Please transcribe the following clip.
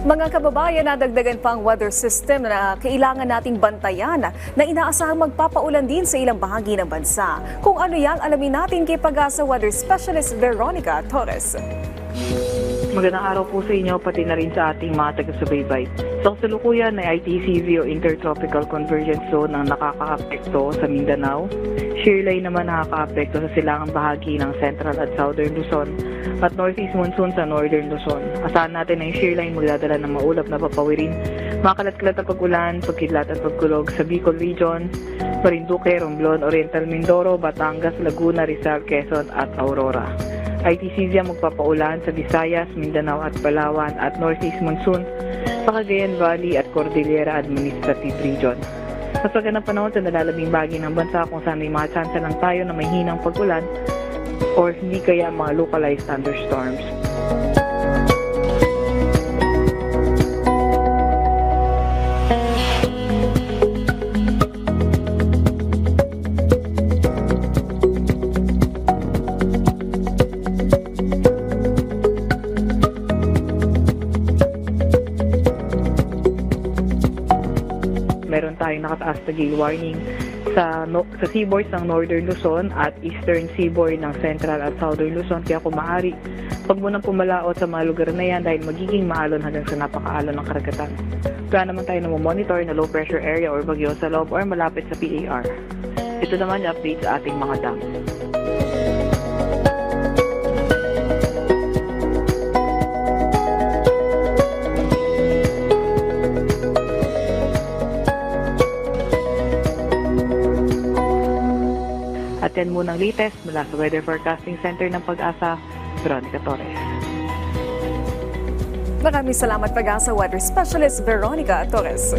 Mga kababayan, nadagdagan pa ang weather system na kailangan nating bantayan na inaasahang magpapaulan din sa ilang bahagi ng bansa. Kung ano yan, alamin natin kay Pag-asa Weather Specialist Veronica Torres. Magandang araw po sa inyo pati na rin sa ating mga taga-subaybay. Sa kasalukuyan ay ITCV o Intertropical Convergence Zone ang nakakaapekto sa Mindanao. Shear line naman nakakaapekto sa silangang bahagi ng Central at Southern Luzon at Northeast Monsoon sa Northern Luzon. Asahan natin na yung shear line magdadala ng maulap na papawirin, makalat-kalat na pag-ulan, pagkidlat at pagkulog sa Bicol Region, Marinduque, Romblon, Oriental Mindoro, Batangas, Laguna, Rizal, Quezon at Aurora. ITCV ang magpapaulan sa Visayas, Mindanao at Palawan at Northeast Monsoon sa Cagayan Valley at Cordillera Administrative Region. Sa pagka ng panahon sa nalalabing bahagi ng bansa kung saan may mga tsansa lang tayo na may hinang pag-ulan or hindi kaya mga localized thunderstorms. Meron tayong nakataas na gale warning sa seaboards ng Northern Luzon at Eastern seaboard ng Central at Southern Luzon. Kaya kung maaari, huwag mo nang pumalaot sa mga lugar na yan dahil magiging maalon hanggang sa napakaalon ng karagatan. Kaya naman tayo na monitor na low pressure area or bagyo sa loob or malapit sa PAR. Ito naman yung update sa ating mga dam. At yan munang latest mula sa Weather Forecasting Center ng Pag-asa, Veronica Torres. Maraming salamat, Pag-asa Weather Specialist Veronica Torres.